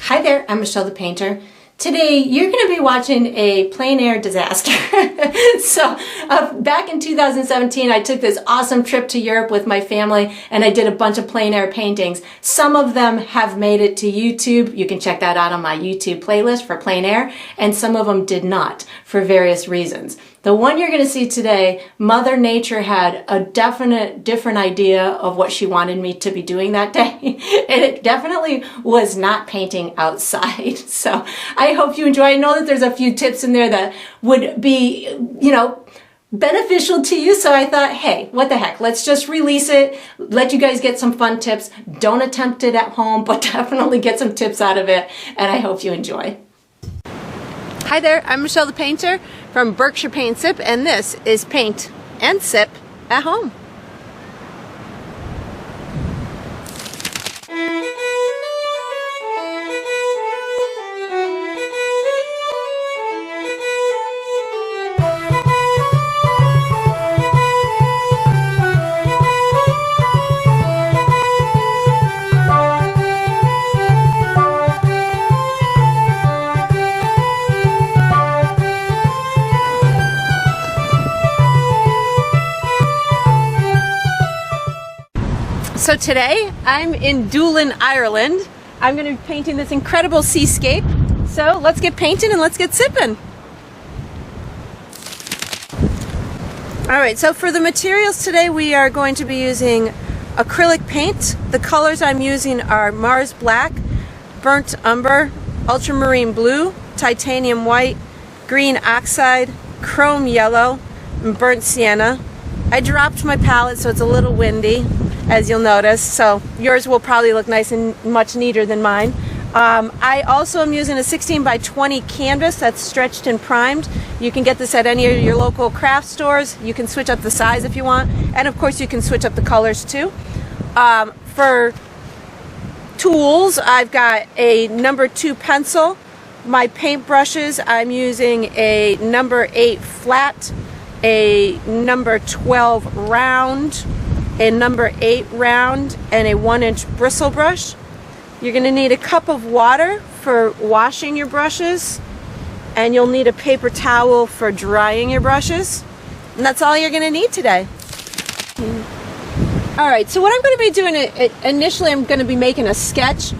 Hi there, I'm Michelle the Painter. Today you're going to be watching a plein air disaster. Back in 2017 I took this awesome trip to Europe with my family and I did a bunch of plein air paintings. Some of them have made it to YouTube. You can check that out on my YouTube playlist for plein air, and some of them did not for various reasons. The one you're going to see today, Mother Nature had a definite different idea of what she wanted me to be doing that day. And it definitely was not painting outside. So I hope you enjoy. I know that there's a few tips in there that would be, beneficial to you. So I thought, hey, what the heck? Let's just release it. Let you guys get some fun tips. Don't attempt it at home, but definitely get some tips out of it. And I hope you enjoy. Hi there, I'm Michelle the Painter from Berkshire Paint Sip, and this is Paint and Sip at Home. So today I'm in Doolin, Ireland. I'm going to be painting this incredible seascape. So let's get painting and let's get sipping. Alright, so for the materials today we are going to be using acrylic paint. The colors I'm using are Mars Black, Burnt Umber, Ultramarine Blue, Titanium White, Green Oxide, Chrome Yellow, and Burnt Sienna. I dropped my palette so it's a little windy, as you'll notice, so yours will probably look nice and much neater than mine. I also am using a 16 by 20 canvas that's stretched and primed. You can get this at any of your local craft stores. You can switch up the size if you want, and of course you can switch up the colors too. For tools, I've got a number 2 pencil. My paint brushes, I'm using a number 8 flat, a number 12 round, a number 8 round, and a 1-inch bristle brush. You're going to need a cup of water for washing your brushes, and you'll need a paper towel for drying your brushes. And that's all you're going to need today. Alright, so what I'm going to be doing, initially I'm going to be making a sketch.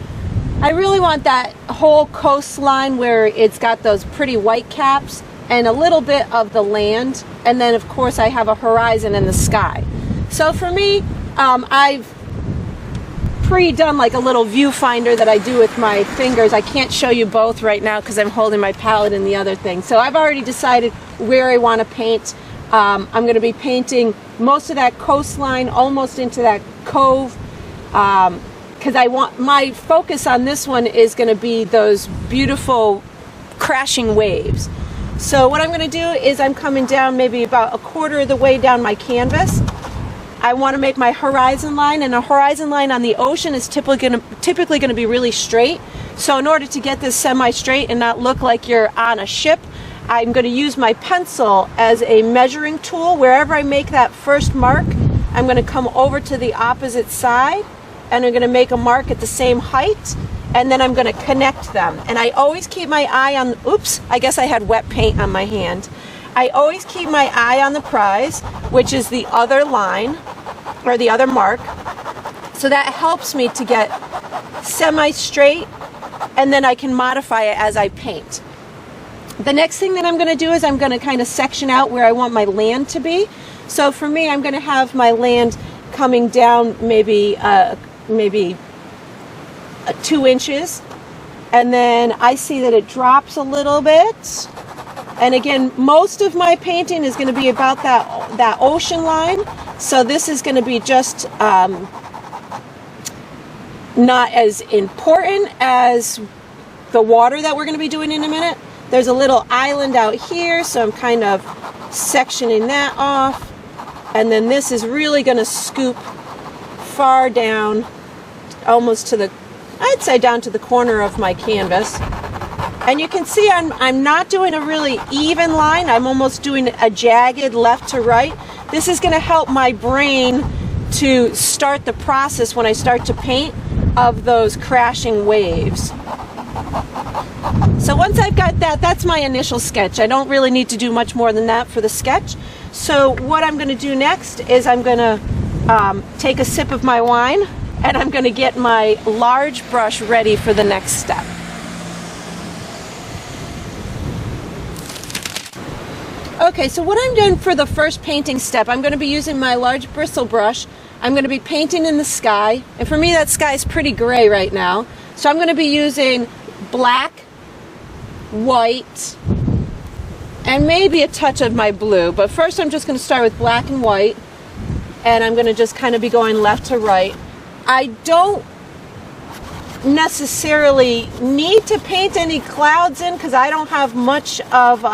I really want that whole coastline where it's got those pretty white caps and a little bit of the land, and then of course I have a horizon in the sky. So for me, I've pre-done like a little viewfinder that I do with my fingers. I can't show you both right now because I'm holding my palette in the other thing. So I've already decided where I want to paint. I'm going to be painting most of that coastline almost into that cove, because I want my focus on this one is going to be those beautiful crashing waves. So what I'm going to do is I'm coming down maybe about a quarter of the way down my canvas. I want to make my horizon line, and a horizon line on the ocean is typically going to be really straight. So in order to get this semi-straight and not look like you're on a ship, I'm going to use my pencil as a measuring tool. Wherever I make that first mark, I'm going to come over to the opposite side and I'm going to make a mark at the same height, and then I'm going to connect them. And I always keep my eye on, oops, I guess I had wet paint on my hand. I always keep my eye on the prize, which is the other line, or the other mark. So that helps me to get semi-straight, and then I can modify it as I paint. The next thing that I'm going to do is I'm going to kind of section out where I want my land to be. So for me, I'm going to have my land coming down maybe 2 inches, and then I see that it drops a little bit. And again, most of my painting is going to be about that ocean line. So this is going to be just not as important as the water that we're going to be doing in a minute. There's a little island out here, so I'm kind of sectioning that off. And then this is really going to scoop far down, almost to the, I'd say down to the corner of my canvas. And you can see I'm not doing a really even line. I'm almost doing a jagged left to right. This is going to help my brain to start the process when I start to paint of those crashing waves. So once I've got that, that's my initial sketch. I don't really need to do much more than that for the sketch. So what I'm going to do next is I'm going to take a sip of my wine, and I'm going to get my large brush ready for the next step. Okay, so what I'm doing for the first painting step, I'm going to be using my large bristle brush. I'm going to be painting in the sky, and for me that sky is pretty gray right now. So I'm going to be using black, white, and maybe a touch of my blue. But first I'm just going to start with black and white, and I'm going to just kind of be going left to right. I don't necessarily need to paint any clouds in because I don't have much of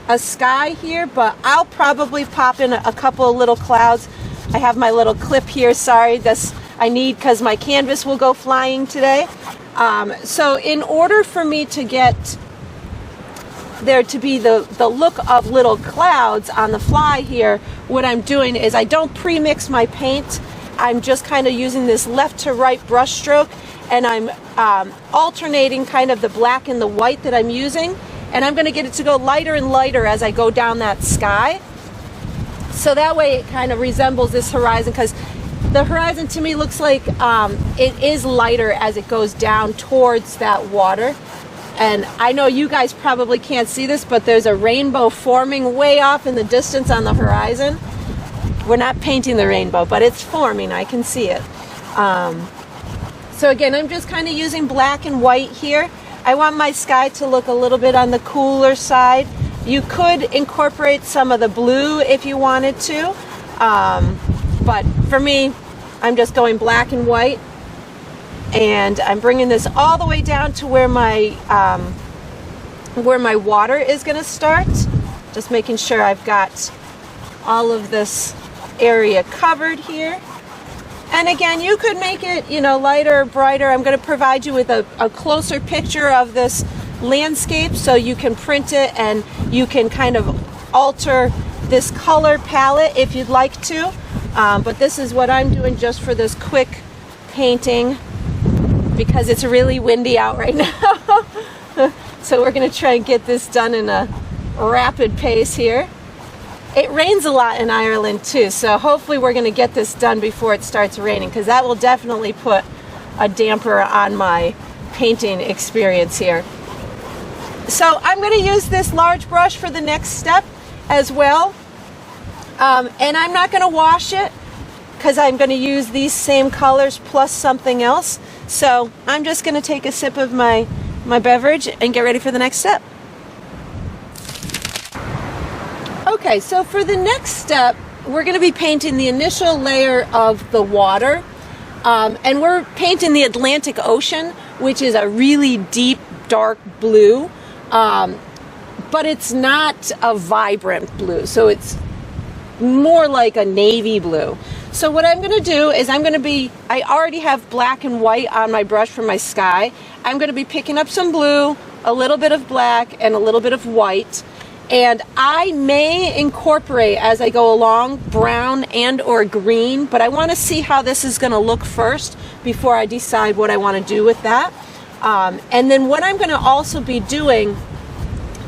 a sky here, but I'll probably pop in a couple of little clouds. I have my little clip here, sorry, this I need because my canvas will go flying today. So in order for me to get there to be the look of little clouds on the fly here, what I'm doing is I don't pre-mix my paint. I'm just kind of using this left to right brush stroke, and I'm alternating kind of the black and the white that I'm using, and I'm going to get it to go lighter and lighter as I go down that sky. So that way it kind of resembles this horizon, because the horizon to me looks like it is lighter as it goes down towards that water. And I know you guys probably can't see this, but there's a rainbow forming way off in the distance on the horizon. We're not painting the rainbow, but it's forming. I can see it. So again, I'm just kind of using black and white here. I want my sky to look a little bit on the cooler side. You could incorporate some of the blue if you wanted to, but for me, I'm just going black and white, and I'm bringing this all the way down to where my water is going to start. Just making sure I've got all of this area covered here. And again, you could make it, you know, lighter or brighter. I'm going to provide you with a closer picture of this landscape so you can print it and you can kind of alter this color palette if you'd like to. But this is what I'm doing just for this quick painting because it's really windy out right now. So we're going to try and get this done in a rapid pace here. It rains a lot in Ireland too, so hopefully we're going to get this done before it starts raining, because that will definitely put a damper on my painting experience here. So I'm going to use this large brush for the next step as well, and I'm not going to wash it because I'm going to use these same colors plus something else. So I'm just going to take a sip of my beverage and get ready for the next step. Okay, so for the next step, we're going to be painting the initial layer of the water, and we're painting the Atlantic Ocean, which is a really deep, dark blue, but it's not a vibrant blue, so it's more like a navy blue. So what I'm going to do is I already have black and white on my brush for my sky. I'm going to be picking up some blue, a little bit of black, and a little bit of white. And I may incorporate, as I go along, brown and or green, but I want to see how this is going to look first before I decide what I want to do with that. And then what I'm going to also be doing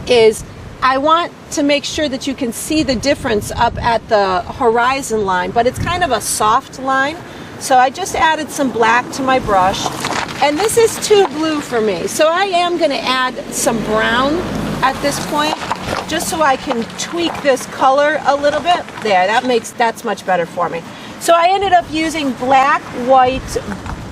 is I want to make sure that you can see the difference up at the horizon line, but it's kind of a soft line. So I just added some black to my brush, and this is too blue for me. So I am going to add some brown at this point, just so I can tweak this color a little bit. There, that's much better for me. So I ended up using black, white,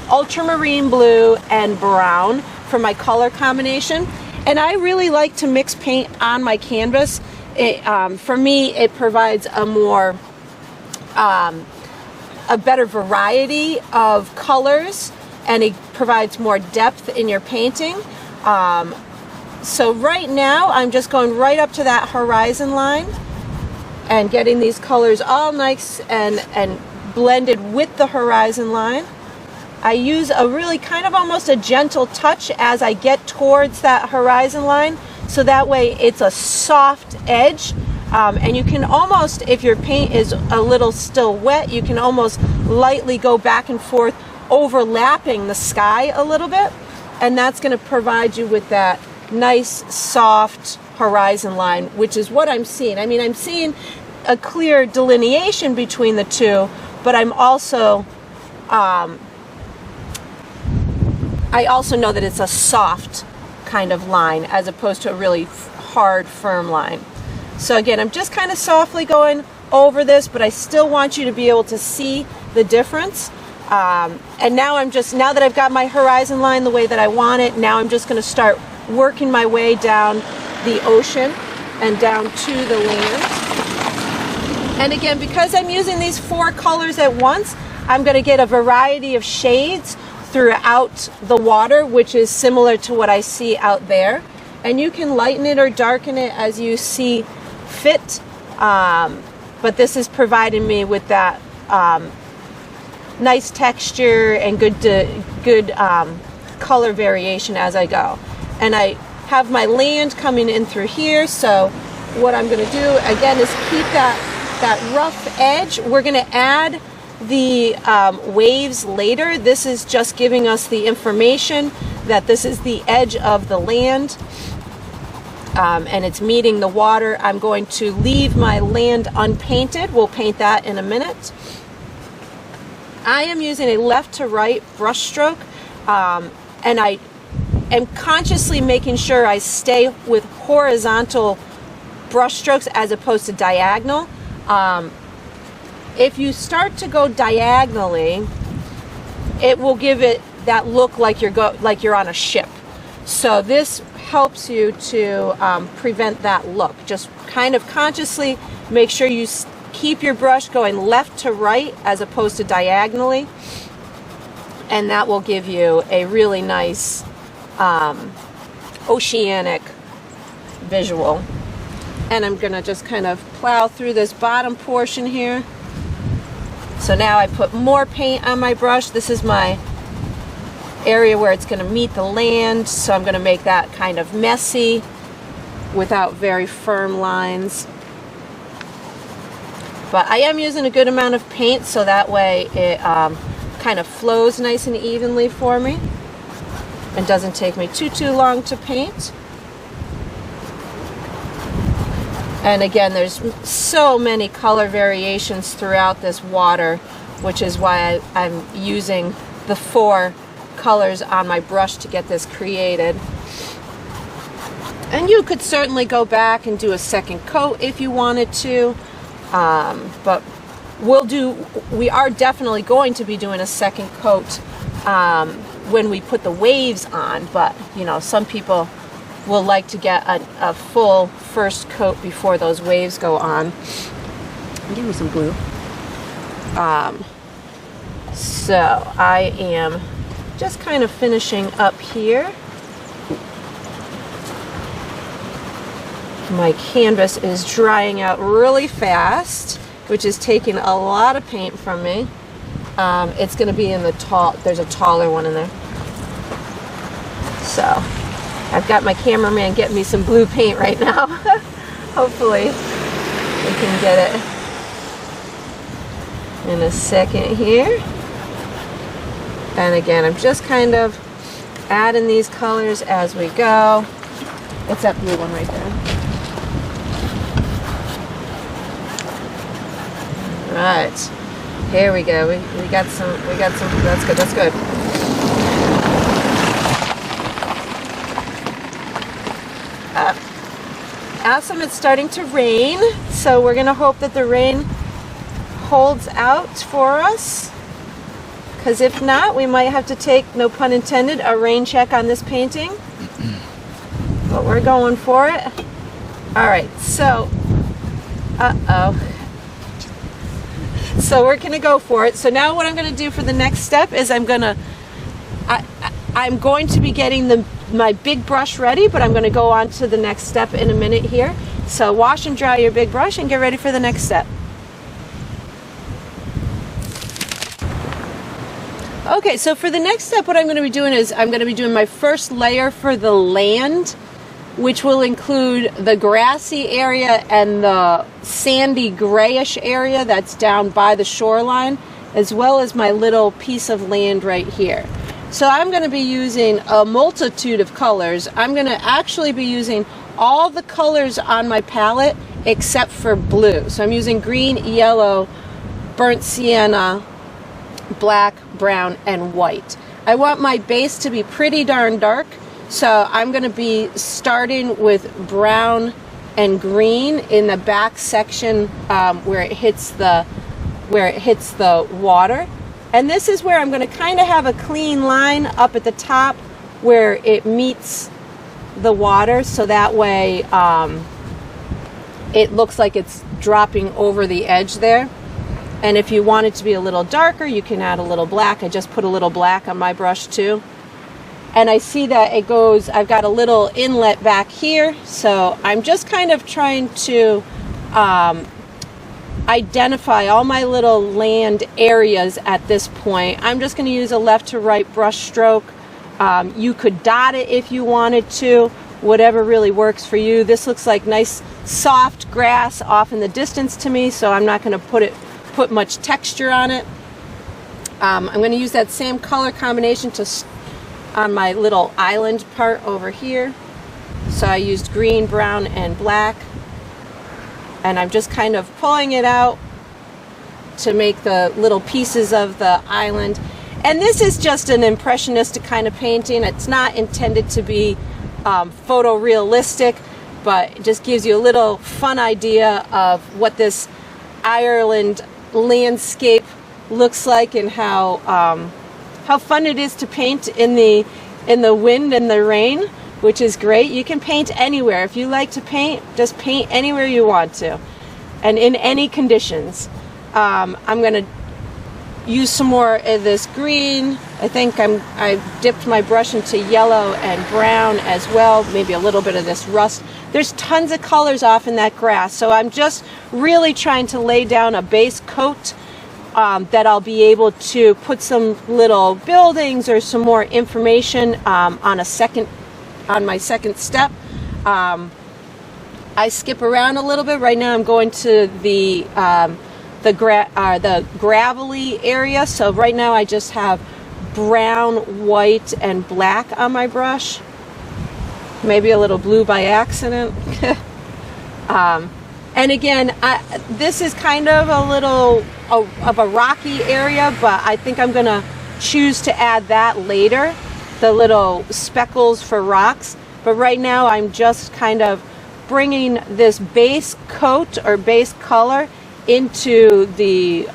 ultramarine blue, and brown for my color combination. And I really like to mix paint on my canvas. For me, it provides a better variety of colors, and it provides more depth in your painting. So right now, I'm just going right up to that horizon line and getting these colors all nice and blended with the horizon line. I use a really kind of almost a gentle touch as I get towards that horizon line, so that way it's a soft edge. And you can almost, if your paint is a little still wet, you can almost lightly go back and forth, overlapping the sky a little bit, and that's going to provide you with that nice soft horizon line, which is what I'm seeing. I mean, I'm seeing a clear delineation between the two, but I'm also I also know that it's a soft kind of line as opposed to a really hard, firm line. So again, I'm just kind of softly going over this, but I still want you to be able to see the difference. And now now that I've got my horizon line the way that I want it, now I'm just going to start working my way down the ocean and down to the land. And again, because I'm using these 4 colors at once, I'm going to get a variety of shades throughout the water, which is similar to what I see out there. And you can lighten it or darken it as you see fit. But this is providing me with that nice texture and good color variation as I go. And I have my land coming in through here. So what I'm going to do again is keep that rough edge. We're going to add the waves later. This is just giving us the information that this is the edge of the land, and it's meeting the water. I'm going to leave my land unpainted. We'll paint that in a minute. I am using a left to right brush stroke, and I am consciously making sure I stay with horizontal brush strokes as opposed to diagonal. If you start to go diagonally, it will give it that look like you're on a ship. So this helps you to prevent that look. Just kind of consciously make sure you keep your brush going left to right as opposed to diagonally, and that will give you a really nice oceanic visual. And I'm going to just kind of plow through this bottom portion here. So now I put more paint on my brush. This is my area where it's going to meet the land, so I'm going to make that kind of messy without very firm lines. But I am using a good amount of paint, so that way it kind of flows nice and evenly for me and doesn't take me too long to paint. And again, there's so many color variations throughout this water, which is why I'm using the 4 colors on my brush to get this created. And you could certainly go back and do a second coat if you wanted to, but we are definitely going to be doing a second coat when we put the waves on. But you know, some people will like to get a full first coat before those waves go on. Give me some blue. So I am just kind of finishing up here. My canvas is drying out really fast, which is taking a lot of paint from me. It's going to be in there's a taller one in there. So I've got my cameraman getting me some blue paint right now. Hopefully we can get it in a second here. And again, I'm just kind of adding these colors as we go. It's that blue one right there. All right, here we go. We got some, that's good. Awesome, it's starting to rain, so we're gonna hope that the rain holds out for us, because if not, we might have to take, no pun intended, a rain check on this painting. But we're going for it. All right, so so we're gonna go for it. So now what I'm gonna do for the next step is I'm going to be getting my big brush ready, but I'm going to go on to the next step in a minute here. So wash and dry your big brush and get ready for the next step. Okay, so for the next step, what I'm going to be doing is I'm going to be doing my first layer for the land, which will include the grassy area and the sandy grayish area that's down by the shoreline, as well as my little piece of land right here. So I'm going to be using a multitude of colors. I'm going to actually be using all the colors on my palette except for blue. So I'm using green, yellow, burnt sienna, black, brown, and white. I want my base to be pretty darn dark, so I'm going to be starting with brown and green in the back section where it hits the water. And this is where I'm going to kind of have a clean line up at the top where it meets the water, so that way it looks like it's dropping over the edge there. And if you want it to be a little darker, you can add a little black. I just put a little black on my brush too. And I see that it goes, I've got a little inlet back here, so I'm just kind of trying to identify all my little land areas at this point. I'm just going to use a left to right brush stroke. You could dot it if you wanted to, whatever really works for you. This looks like nice soft grass off in the distance to me, so I'm not going to put much texture on it. I'm going to use that same color combination on my little island part over here. So I used green, brown, and black. And I'm just kind of pulling it out to make the little pieces of the island. And this is just an impressionistic kind of painting. It's not intended to be photorealistic, but it just gives you a little fun idea of what this Ireland landscape looks like and how fun it is to paint in the wind and the rain, which is great. You can paint anywhere. If you like to paint, just paint anywhere you want to and in any conditions. I'm going to use some more of this green. I think I dipped my brush into yellow and brown as well, maybe a little bit of this rust. There's tons of colors off in that grass, so I'm just really trying to lay down a base coat that I'll be able to put some little buildings or some more information on my second step. I skip around a little bit. Right now I'm going to the gravelly area, so right now I just have brown, white, and black on my brush. Maybe a little blue by accident. And again, this is kind of a little of a rocky area, but I think I'm going to choose to add that later, the little speckles for rocks. But right now I'm just kind of bringing this base coat or base color into the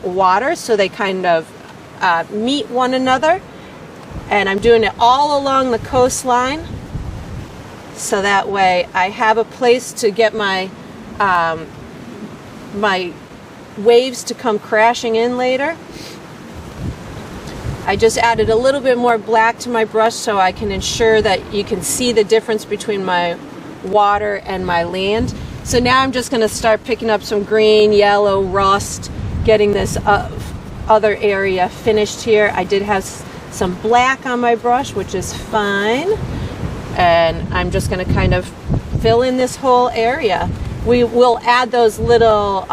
water so they kind of meet one another. And I'm doing it all along the coastline, so that way I have a place to get my my waves to come crashing in later. I just added a little bit more black to my brush so I can ensure that you can see the difference between my water and my land. So now I'm just going to start picking up some green, yellow, rust, getting this other area finished here. I did have some black on my brush, which is fine. And I'm just going to kind of fill in this whole area. We will add those little,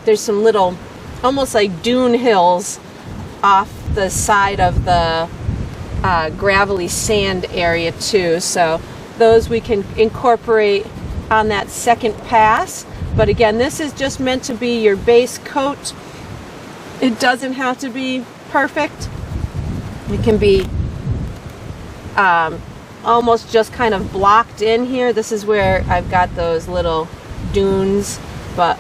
there's some little, almost like dune hills off the side of the gravelly sand area too. So those we can incorporate on that second pass. But again, this is just meant to be your base coat. It doesn't have to be perfect. It can be almost just kind of blocked in here. This is where I've got those little dunes, but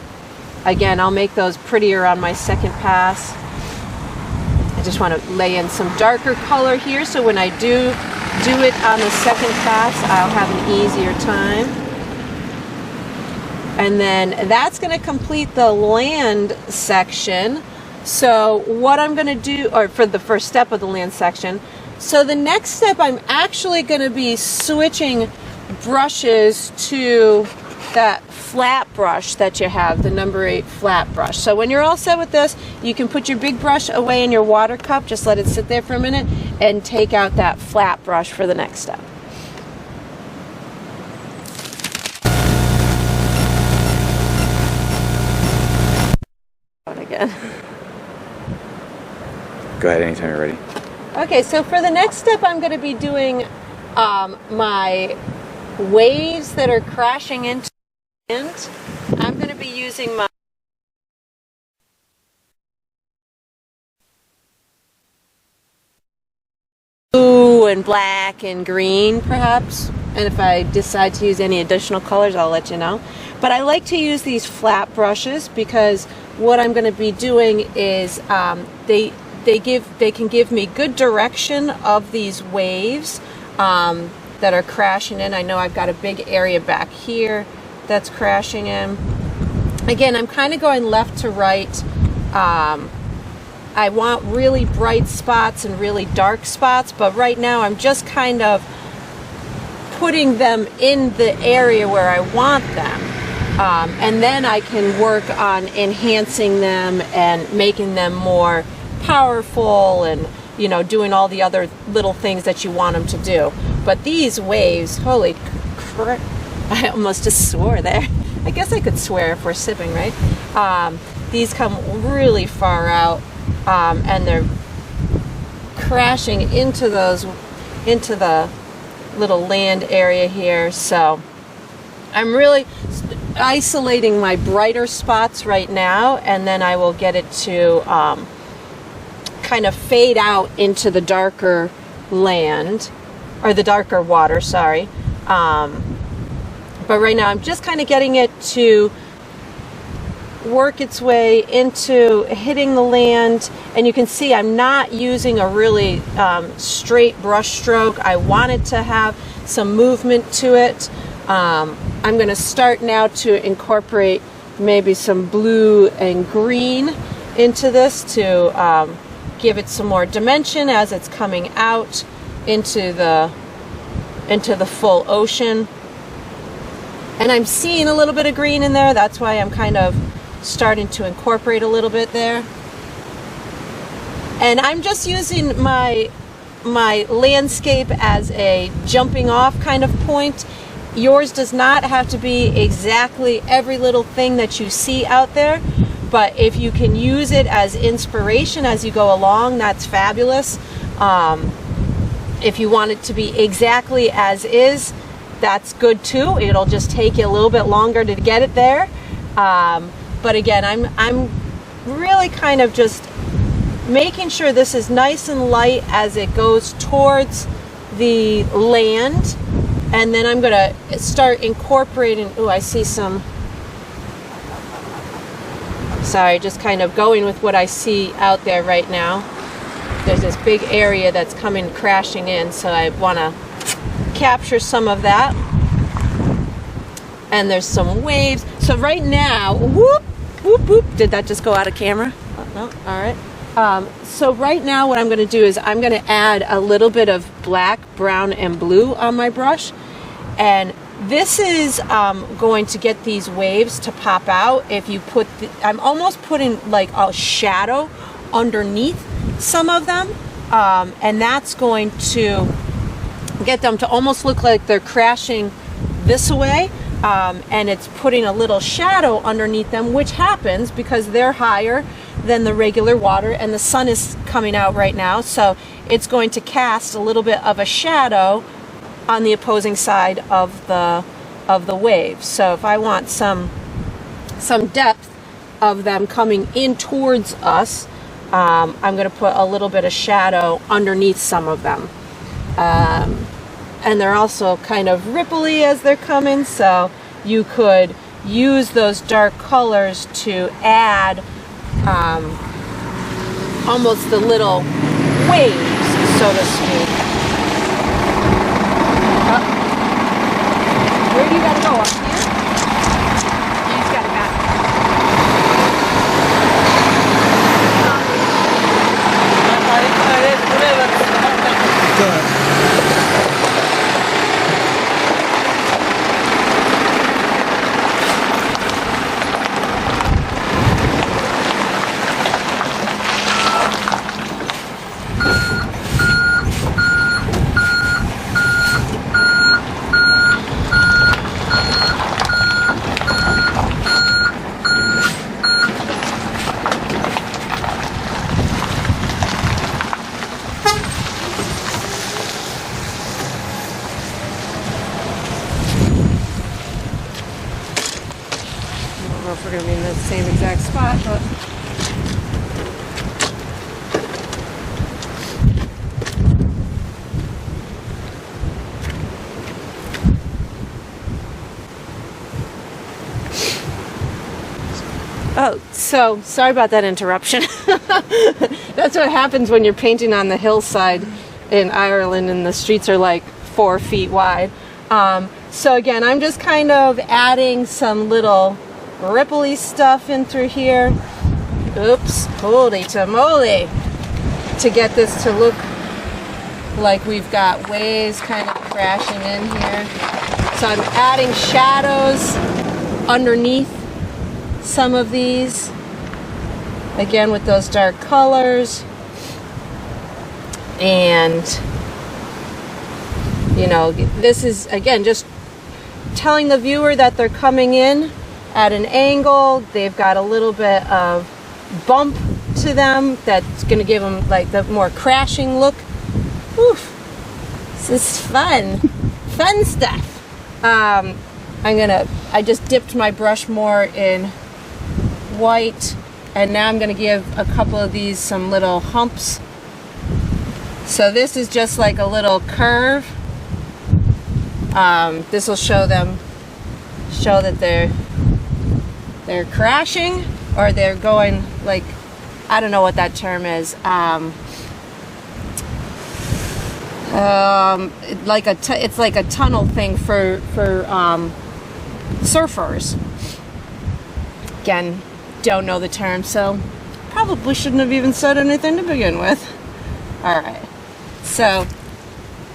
again, I'll make those prettier on my second pass. I just want to lay in some darker color here, so when I do it on the second pass, I'll have an easier time. And then that's going to complete the land section. So what I'm going to do, or for the first step of the land section, so the next step I'm actually going to be switching brushes to that flat brush that you have, the number 8 flat brush. So when you're all set with this, you can put your big brush away in your water cup, just let it sit there for a minute, and take out that flat brush for the next step. Again. Go ahead anytime you're ready. Okay, so for the next step, I'm going to be doing my waves that are crashing into the land. I'm going to be using my blue and black and green, perhaps. And if I decide to use any additional colors, I'll let you know. But I like to use these flat brushes because what I'm going to be doing is they can give me good direction of these waves that are crashing in. I know I've got a big area back here that's crashing in. Again, I'm kind of going left to right. I want really bright spots and really dark spots, but right now I'm just kind of putting them in the area where I want them. And then I can work on enhancing them and making them more powerful and, you know, doing all the other little things that you want them to do. But these waves, holy crap, I almost just swore there. I guess I could swear if we're sipping, right? These come really far out, and they're crashing into the little land area here. So I'm really isolating my brighter spots right now, and then I will get it to kind of fade out into the darker land, or the darker water, sorry. But right now I'm just kind of getting it to work its way into hitting the land, and you can see I'm not using a really straight brush stroke. I want it to have some movement to it. I'm going to start now to incorporate maybe some blue and green into this to give it some more dimension as it's coming out into the full ocean. And I'm seeing a little bit of green in there. That's why I'm kind of starting to incorporate a little bit there. And I'm just using my landscape as a jumping off kind of point. Yours does not have to be exactly every little thing that you see out there, but if you can use it as inspiration as you go along, that's fabulous. If you want it to be exactly as is, that's good too. It'll just take you a little bit longer to get it there. But again, I'm really kind of just making sure this is nice and light as it goes towards the land. And then I'm going to start incorporating, oh, I see some, sorry, just kind of going with what I see out there right now. There's this big area that's coming crashing in, so I want to capture some of that. And there's some waves. So right now, whoop, whoop, whoop. Did that just go out of camera? Oh, no, all right. So right now what I'm going to do is I'm going to add a little bit of black, brown, and blue on my brush. And this is going to get these waves to pop out. If you put, I'm almost putting like a shadow underneath some of them. And that's going to get them to almost look like they're crashing this way. And it's putting a little shadow underneath them, which happens because they're higher than the regular water and the sun is coming out right now. So it's going to cast a little bit of a shadow on the opposing side of the wave. So if I want some depth of them coming in towards us, I'm going to put a little bit of shadow underneath some of them. And they're also kind of ripply as they're coming, so you could use those dark colors to add almost the little waves, so to speak. Where do you gotta go? Up here? You just gotta back. know if we're going to be in the same exact spot, but... Oh, so sorry about that interruption. That's what happens when you're painting on the hillside in Ireland and the streets are like 4 feet wide. So again, I'm just kind of adding some little ripply stuff in through here. Oops, holy tamale. To get this to look like we've got waves kind of crashing in here. So I'm adding shadows underneath some of these, again with those dark colors, and you know, this is again just telling the viewer that they're coming in at an angle. They've got a little bit of bump to them that's going to give them like the more crashing look. Oof, this is fun. Fun stuff. I just dipped my brush more in white, and now I'm going to give a couple of these some little humps. So this is just like a little curve. This will show that they're crashing, or they're going like, I don't know what that term is. It's like a tunnel thing for surfers. Again, don't know the term, so probably shouldn't have even said anything to begin with. All right, so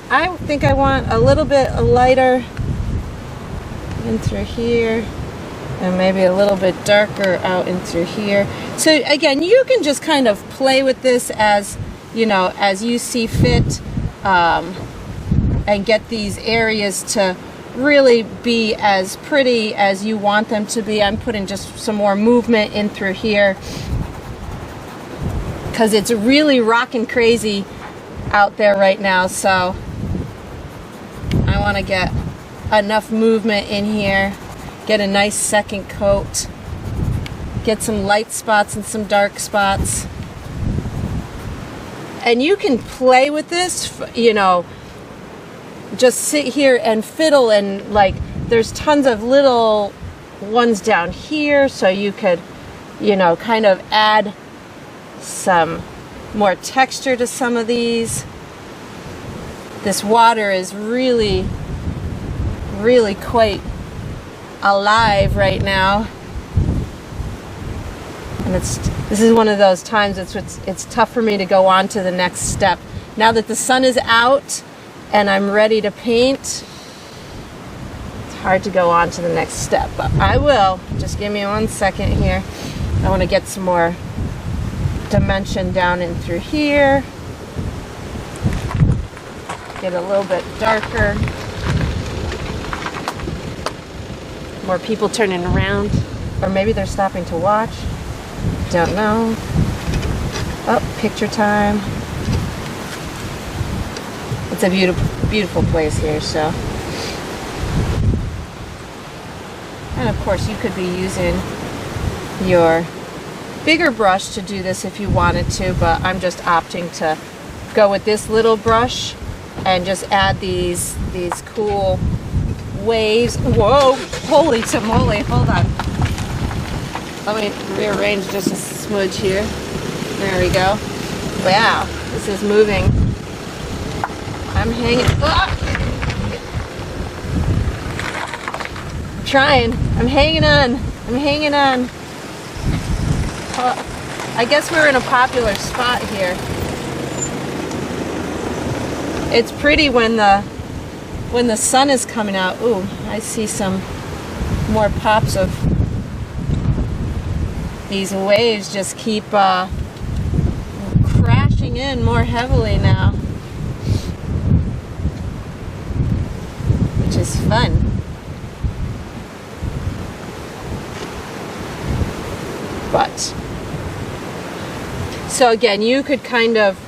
I think I want a little bit lighter in through here, and maybe a little bit darker out in through here. So again, you can just kind of play with this as you know, as you see fit, and get these areas to really be as pretty as you want them to be. I'm putting just some more movement in through here because it's really rocking crazy out there right now, so I want to get enough movement in here, get a nice second coat, get some light spots and some dark spots. And you can play with this, you know, just sit here and fiddle, and like there's tons of little ones down here, so you could, you know, kind of add some more texture to some of these. This water is really quite alive right now, and this is one of those times it's tough for me to go on to the next step. Now that the sun is out and I'm ready to paint, it's hard to go on to the next step, but I will. Just give me 1 second here. I want to get some more dimension down in through here, get a little bit darker. More people turning around, or maybe they're stopping to watch. Don't know. Oh, picture time. It's a beautiful place here, so. And of course you could be using your bigger brush to do this if you wanted to, but I'm just opting to go with this little brush and just add these cool waves. Whoa, holy tamale, hold on. Let me rearrange just a smudge here. There we go. Wow, this is moving. I'm hanging. Ah! I'm trying. I'm hanging on. I'm hanging on. I guess we're in a popular spot here. It's pretty when the sun is coming out. Ooh, I see some more pops of these waves. Just keep crashing in more heavily now, which is fun. But so again, you could kind of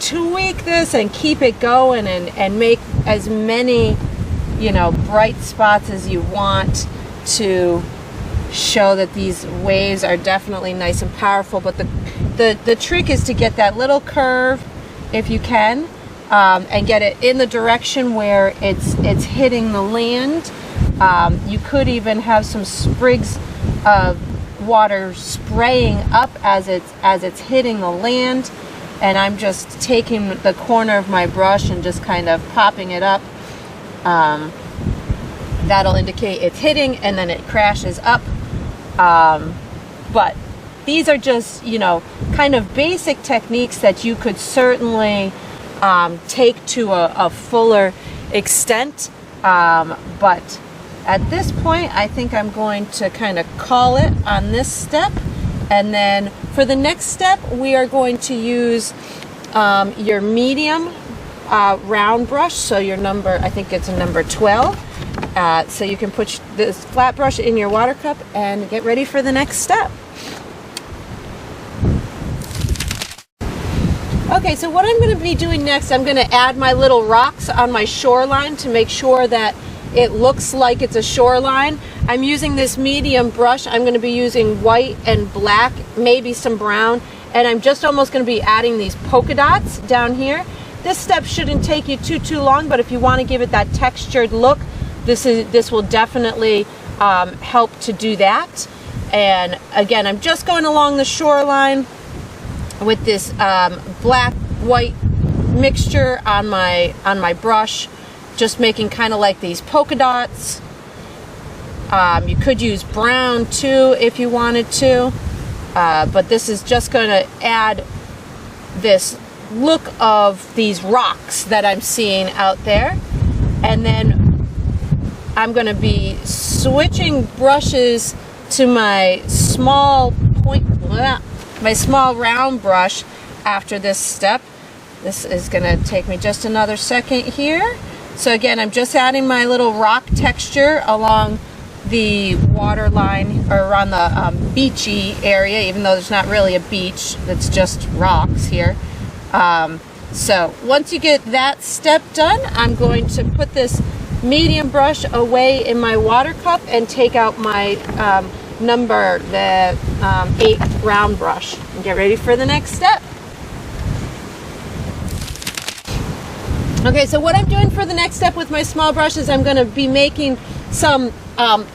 tweak this and keep it going and make as many, you know, bright spots as you want to show that these waves are definitely nice and powerful. But the trick is to get that little curve, if you can, and get it in the direction where it's hitting the land. You could even have some sprigs of water spraying up as it's hitting the land, and I'm just taking the corner of my brush and just kind of popping it up. That'll indicate it's hitting, and then it crashes up. But these are just, you know, kind of basic techniques that you could certainly take to a fuller extent. But at this point, I think I'm going to kind of call it on this step. And then for the next step, we are going to use your medium round brush. So your number, I think it's a number 12. So you can put this flat brush in your water cup and get ready for the next step. Okay, so what I'm going to be doing next, I'm going to add my little rocks on my shoreline to make sure that it looks like it's a shoreline. I'm using this medium brush. I'm going to be using white and black, maybe some brown, and I'm just almost going to be adding these polka dots down here. This step shouldn't take you too long, but if you want to give it that textured look, this will definitely help to do that. And again, I'm just going along the shoreline with this black white mixture on my brush, just making kind of like these polka dots. You could use brown too if you wanted to, but this is just going to add this look of these rocks that I'm seeing out there. And then I'm going to be switching brushes to my small round brush after this step. This is going to take me just another second here. So again, I'm just adding my little rock texture along the water line, or around the beachy area, even though there's not really a beach, it's just rocks here. So once you get that step done, I'm going to put this medium brush away in my water cup and take out my number 8 round brush and get ready for the next step. Okay, so what I'm doing for the next step with my small brush is I'm going to be making some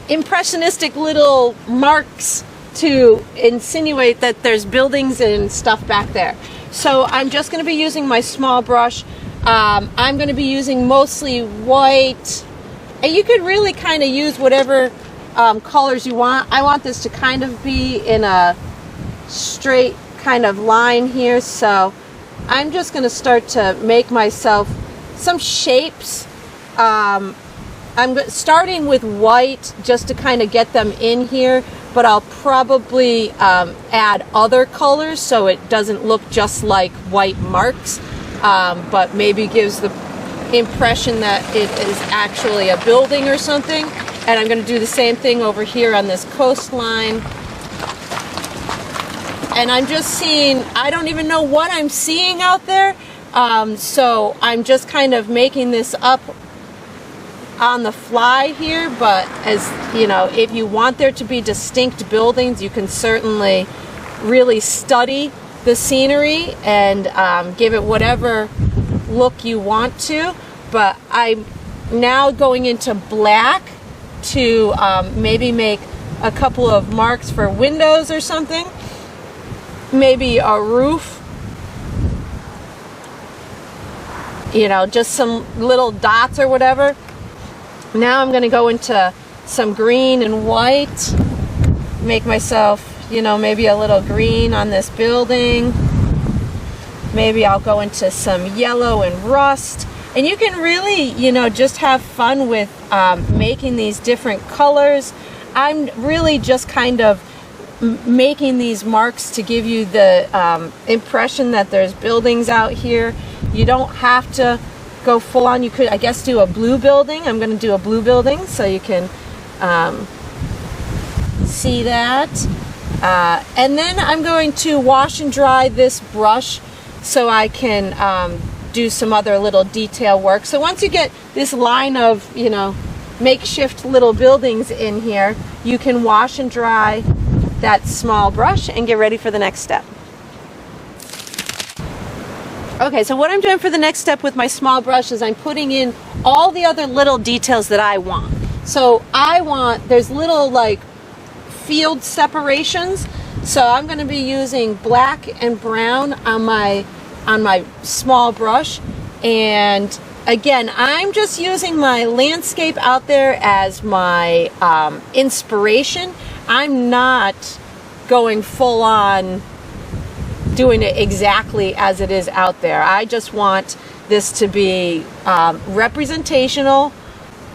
impressionistic little marks to insinuate that there's buildings and stuff back there. So I'm just going to be using my small brush. I'm going to be using mostly white, and you could really kind of use whatever colors you want. I want this to kind of be in a straight kind of line here, so I'm just going to start to make myself some shapes. I'm starting with white just to kind of get them in here, but I'll probably add other colors so it doesn't look just like white marks, but maybe gives the impression that it is actually a building or something. And I'm going to do the same thing over here on this coastline. And I'm just seeing, I don't even know what I'm seeing out there. So I'm just kind of making this up on the fly here. But as you know, if you want there to be distinct buildings, you can certainly really study the scenery and give it whatever look you want to. But I'm now going into black to maybe make a couple of marks for windows or something, maybe a roof, you know, just some little dots or whatever. Now I'm going to go into some green and white, make myself, you know, maybe a little green on this building. Maybe I'll go into some yellow and rust. And you can really, you know, just have fun with making these different colors. I'm really just kind of making these marks to give you the impression that there's buildings out here. You don't have to go full on. You could, I guess, do a blue building. I'm going to do a blue building so you can see that. And then I'm going to wash and dry this brush so I can do some other little detail work. So once you get this line of, you know, makeshift little buildings in here, you can wash and dry that small brush and get ready for the next step. Okay, so what I'm doing for the next step with my small brush is I'm putting in all the other little details that I want. So there's little like field separations. So I'm going to be using black and brown on my small brush. And again, I'm just using my landscape out there as my inspiration. I'm not going full on doing it exactly as it is out there. I just want this to be representational,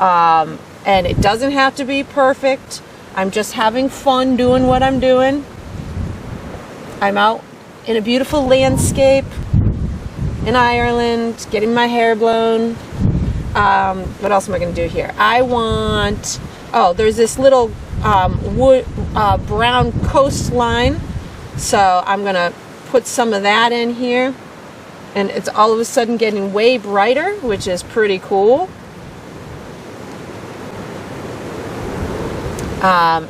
and it doesn't have to be perfect. I'm just having fun doing what I'm doing. I'm out in a beautiful landscape in Ireland, getting my hair blown. What else am I going to do here? There's this little brown coastline, so I'm going to put some of that in here, and it's all of a sudden getting way brighter, which is pretty cool. And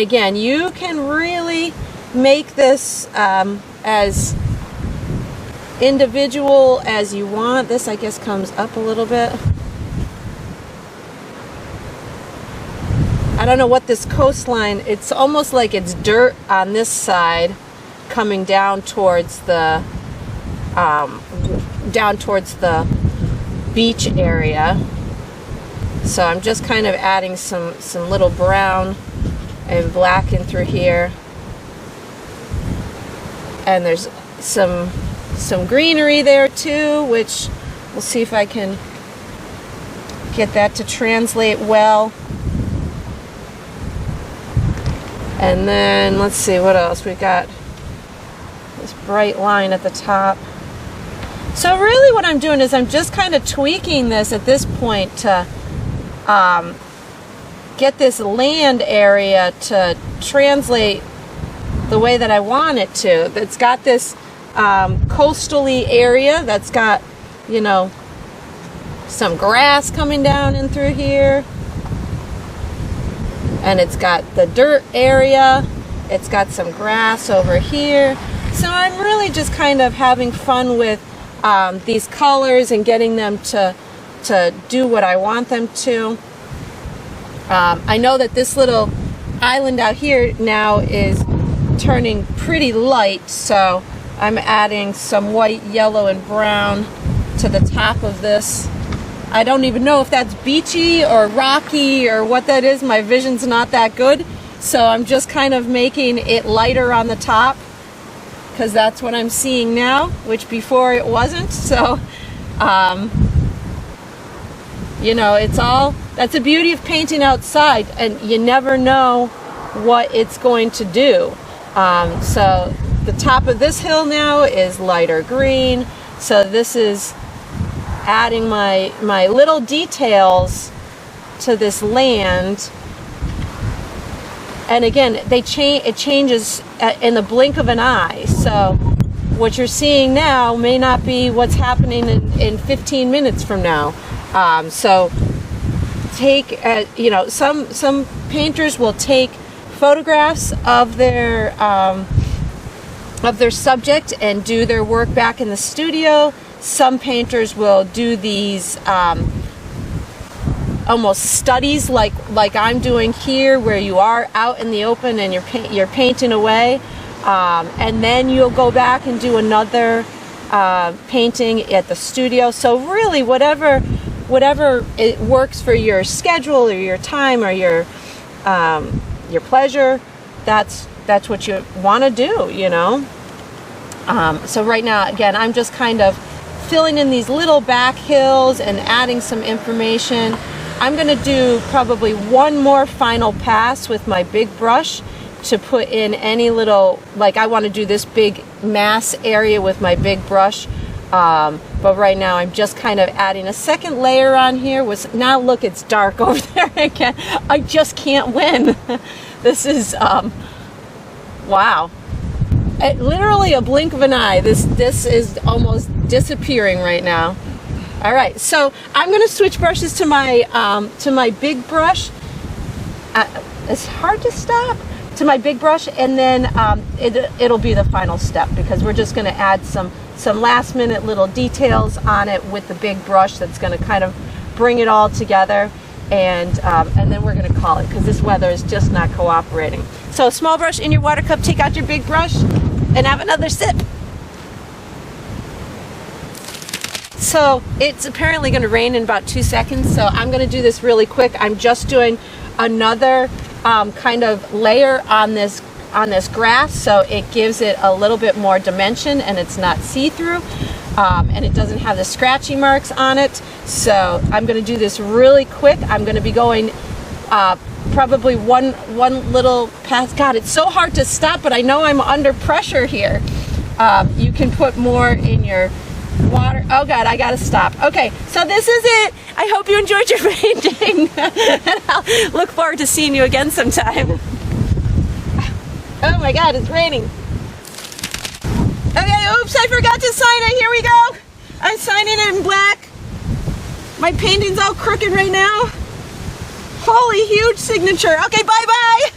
again, you can really make this as individual as you want. This, I guess, comes up a little bit. I don't know what this coastline, it's almost like it's dirt on this side coming down towards the beach area. So I'm just kind of adding some little brown and black in through here. And there's some greenery there too, which we'll see if I can get that to translate well. And then let's see what else we got. This bright line at the top. So really what I'm doing is I'm just kind of tweaking this at this point to get this land area to translate the way that I want it to. It's got this coastal-y area that's got, you know, some grass coming down in through here. And it's got the dirt area. It's got some grass over here. So I'm really just kind of having fun with these colors and getting them to do what I want them to. I know that this little island out here now is turning pretty light, so I'm adding some white, yellow, and brown to the top of this. I don't even know if that's beachy or rocky or what that is. My vision's not that good, so I'm just kind of making it lighter on the top because that's what I'm seeing now, which before it wasn't. So you know, that's the beauty of painting outside, and you never know what it's going to do. So the top of this hill now is lighter green, so this is adding my little details to this land. And again, it changes in the blink of an eye. So what you're seeing now may not be what's happening in 15 minutes from now. So take, you know, some painters will take photographs of their subject and do their work back in the studio. Some painters will do these almost studies like I'm doing here, where you are out in the open and you're painting away, and then you'll go back and do another painting at the studio. So really, whatever it works for your schedule or your time or your pleasure, that's what you want to do, you know. So right now, again, I'm just kind of filling in these little back hills and adding some information. I'm going to do probably one more final pass with my big brush to put in any little, like I want to do this big mass area with my big brush. But right now I'm just kind of adding a second layer on here. Now look, it's dark over there again. I just can't win. This is, wow. Literally a blink of an eye. This is almost disappearing right now. All right, so I'm going to switch brushes to my big brush. It's hard to stop. To my big brush, and then it'll be the final step, because we're just going to add some last minute little details on it with the big brush that's going to kind of bring it all together, and then we're going to call it, because this weather is just not cooperating. So small brush in your water cup, take out your big brush, and have another sip. So it's apparently going to rain in about 2 seconds, so I'm going to do this really quick. I'm just doing another kind of layer on this grass, so it gives it a little bit more dimension, and it's not see-through, and it doesn't have the scratchy marks on it. So I'm going to do this really quick. I'm going to be going probably one little pass. God, it's so hard to stop, but I know I'm under pressure here. You can put more in your water. Oh God, I gotta stop. Okay, so this is it. I hope you enjoyed your painting. And I'll look forward to seeing you again sometime. Oh my God, it's raining. Okay, oops, I forgot to sign it. Here we go. I'm signing it in black. My painting's all crooked right now. Holy huge signature. Okay, bye-bye.